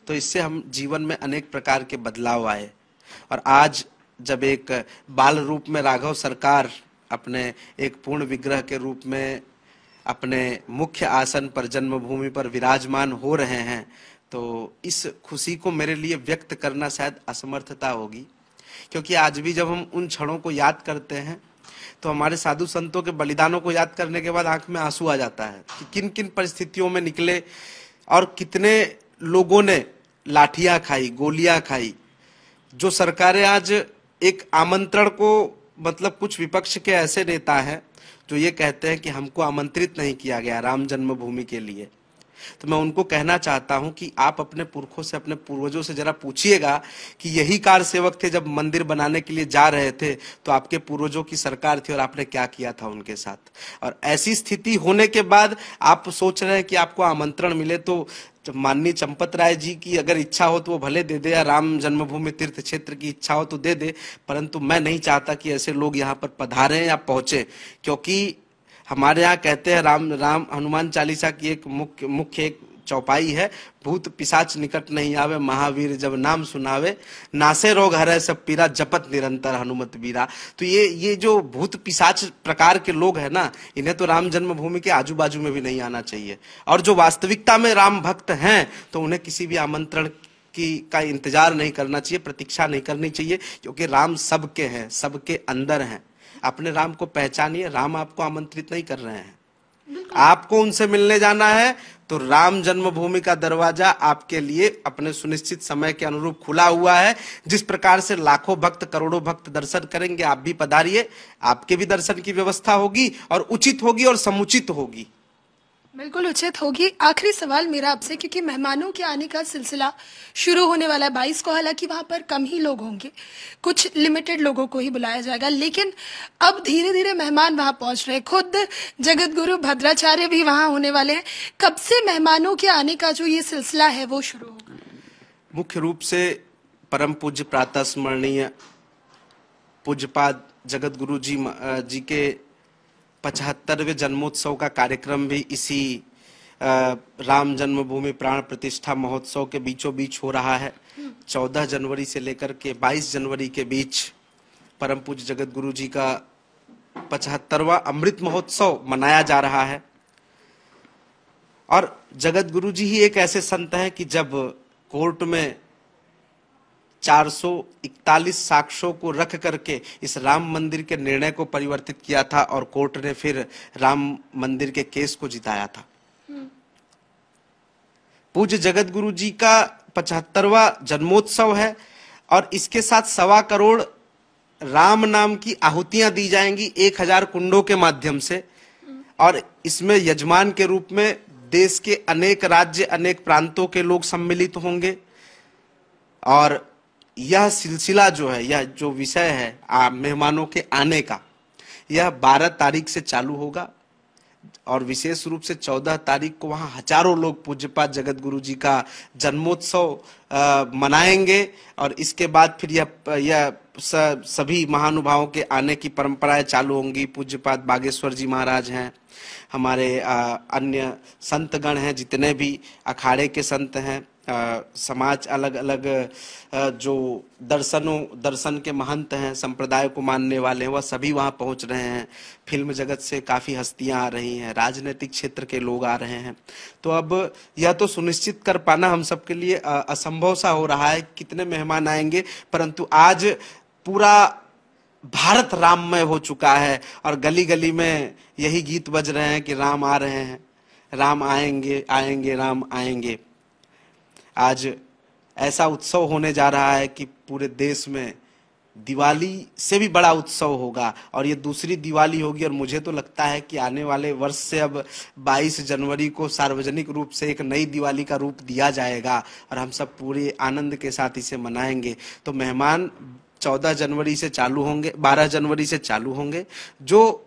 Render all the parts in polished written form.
तो इससे हम जीवन में अनेक प्रकार के बदलाव आए। और आज जब एक बाल रूप में राघव सरकार अपने एक पूर्ण विग्रह के रूप में अपने मुख्य आसन पर जन्मभूमि पर विराजमान हो रहे हैं, तो इस खुशी को मेरे लिए व्यक्त करना शायद असमर्थता होगी, क्योंकि आज भी जब हम उन क्षणों को याद करते हैं तो हमारे साधु संतों के बलिदानों को याद करने के बाद आंख में आंसू आ जाता है कि किन किन परिस्थितियों में निकले और कितने लोगों ने लाठियां खाई, गोलियां खाई। जो सरकारें आज एक आमंत्रण को, मतलब कुछ विपक्ष के ऐसे नेता हैं जो ये कहते हैं कि हमको आमंत्रित नहीं किया गया राम जन्मभूमि के लिए, तो मैं उनको कहना चाहता हूं कि आप अपने पुरखों से, अपने पूर्वजों से जरा पूछिएगा कि यही कार सेवक थे जब मंदिर बनाने के लिए जा रहे थे तो आपके पूर्वजों की सरकार थी और आपने क्या किया था उनके साथ। और ऐसी स्थिति होने के बाद आप सोच रहे हैं कि आपको आमंत्रण मिले, तो माननीय चंपत राय जी की अगर इच्छा हो तो वो भले दे दे, या राम जन्मभूमि तीर्थ क्षेत्र की इच्छा हो तो दे दे, परंतु मैं नहीं चाहता कि ऐसे लोग यहाँ पर पधारें या पहुंचे, क्योंकि हमारे यहाँ कहते हैं राम हनुमान चालीसा की एक मुख्य एक चौपाई है, भूत पिशाच निकट नहीं आवे, महावीर जब नाम सुनावे, नासे रोग हरै सब पीरा, जपत निरंतर हनुमत बीरा। तो ये जो भूत पिशाच प्रकार के लोग हैं ना, इन्हें तो राम जन्मभूमि के आजू बाजू में भी नहीं आना चाहिए। और जो वास्तविकता में राम भक्त हैं तो उन्हें किसी भी आमंत्रण का इंतजार नहीं करना चाहिए, प्रतीक्षा नहीं करनी चाहिए, क्योंकि राम सबके हैं, सबके अंदर हैं। अपने राम को पहचानिए, राम आपको आमंत्रित नहीं कर रहे हैं, आपको उनसे मिलने जाना है, तो राम जन्मभूमि का दरवाजा आपके लिए अपने सुनिश्चित समय के अनुरूप खुला हुआ है। जिस प्रकार से लाखों भक्त, करोड़ों भक्त दर्शन करेंगे, आप भी पधारिए, आपके भी दर्शन की व्यवस्था होगी और उचित होगी और समुचित होगी। बिल्कुल उचित होगी। आखिरी सवाल मेरा आपसे, क्योंकि मेहमानों के आने का सिलसिला शुरू होने वाला है 22 को, हालांकि वहां पर कम ही लोग होंगे, कुछ लिमिटेड लोगों को ही बुलाया जाएगा, लेकिन अब धीरे धीरे मेहमान वहां पहुंच रहे हैं। खुद जगत गुरु भद्राचार्य भी वहां होने वाले हैं। कब से मेहमानों के आने का जो ये सिलसिला है वो शुरू होगा? मुख्य रूप से परम पूज्य प्रातः स्मरणीय पूज्यपाद जगत गुरु जी के 75वें जन्मोत्सव का कार्यक्रम भी इसी राम जन्मभूमि प्राण प्रतिष्ठा महोत्सव के बीचों बीच हो रहा है। 14 जनवरी से लेकर के 22 जनवरी के बीच परम पूज्य जगत गुरु जी का 75वां अमृत महोत्सव मनाया जा रहा है। और जगत गुरु जी ही एक ऐसे संत हैं कि जब कोर्ट में 441 साक्ष्यों को रख करके इस राम मंदिर के निर्णय को परिवर्तित किया था और कोर्ट ने फिर राम मंदिर के केस को जिताया था। पूज्य जगत गुरु जी का 75वां जन्मोत्सव है और इसके साथ 1.25 करोड़ राम नाम की आहुतियां दी जाएंगी 1000 कुंडों के माध्यम से। और इसमें यजमान के रूप में देश के अनेक राज्य, अनेक प्रांतों के लोग सम्मिलित होंगे। और यह सिलसिला जो है, यह जो विषय है मेहमानों के आने का, यह 12 तारीख से चालू होगा और विशेष रूप से 14 तारीख को वहां हजारों लोग पूज्यपाद जगत गुरु जी का जन्मोत्सव मनाएंगे। और इसके बाद फिर यह सभी महानुभावों के आने की परंपराएं चालू होंगी। पूज्यपाद बागेश्वर जी महाराज हैं, हमारे अन्य संतगण हैं, जितने भी अखाड़े के संत हैं, समाज अलग अलग जो दर्शन के महंत हैं, संप्रदाय को मानने वाले हैं, वह सभी वहां पहुंच रहे हैं। फिल्म जगत से काफी हस्तियां आ रही हैं, राजनीतिक क्षेत्र के लोग आ रहे हैं। तो अब यह तो सुनिश्चित कर पाना हम सबके लिए असंभव सा हो रहा है कितने मेहमान आएंगे, परंतु आज पूरा भारत राममय हो चुका है और गली गली में यही गीत बज रहे हैं कि राम आ रहे हैं, राम आएंगे आएंगे राम आएंगे। आज ऐसा उत्सव होने जा रहा है कि पूरे देश में दिवाली से भी बड़ा उत्सव होगा और ये दूसरी दिवाली होगी। और मुझे तो लगता है कि आने वाले वर्ष से अब 22 जनवरी को सार्वजनिक रूप से एक नई दिवाली का रूप दिया जाएगा और हम सब पूरे आनंद के साथ इसे मनाएंगे। तो मेहमान 14 जनवरी से चालू होंगे, 12 जनवरी से चालू होंगे। जो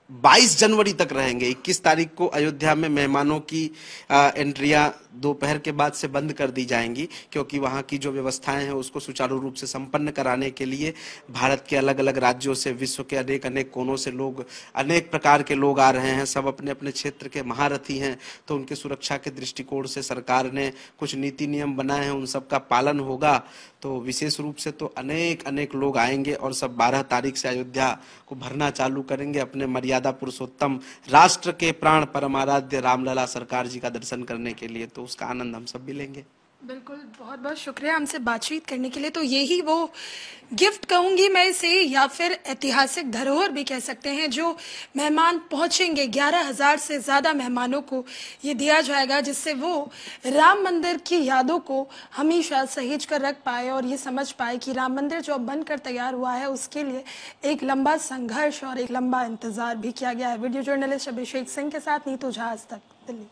22 जनवरी तक रहेंगे। 21 तारीख को अयोध्या में मेहमानों की एंट्रियां दोपहर के बाद से बंद कर दी जाएंगी, क्योंकि वहां की जो व्यवस्थाएं हैं उसको सुचारू रूप से संपन्न कराने के लिए भारत के अलग अलग राज्यों से, विश्व के अनेक अनेक कोनों से लोग, अनेक प्रकार के लोग आ रहे हैं। सब अपने अपने क्षेत्र के महारथी हैं, तो उनकी सुरक्षा के दृष्टिकोण से सरकार ने कुछ नीति नियम बनाए हैं, उन सब का पालन होगा। तो विशेष रूप से तो अनेक अनेक लोग आएंगे और सब 12 तारीख से अयोध्या को भरना चालू करेंगे अपने मर्यादा पुरुषोत्तम, राष्ट्र के प्राण परमाराध्य रामलला सरकार जी का दर्शन करने के लिए। तो उसका आनंद हम सब भी लेंगे। बिल्कुल, बहुत बहुत शुक्रिया हमसे बातचीत करने के लिए। तो यही वो गिफ्ट कहूंगी मैं इसे, या फिर ऐतिहासिक धरोहर भी कह सकते हैं, जो मेहमान पहुंचेंगे, 11,000 से ज़्यादा मेहमानों को ये दिया जाएगा, जिससे वो राम मंदिर की यादों को हमेशा सहेज कर रख पाए और ये समझ पाए कि राम मंदिर जो अब बनकर तैयार हुआ है उसके लिए एक लंबा संघर्ष और एक लंबा इंतजार भी किया गया है। वीडियो जर्नलिस्ट अभिषेक सिंह के साथ नीतू झा, आज तक, दिल्ली।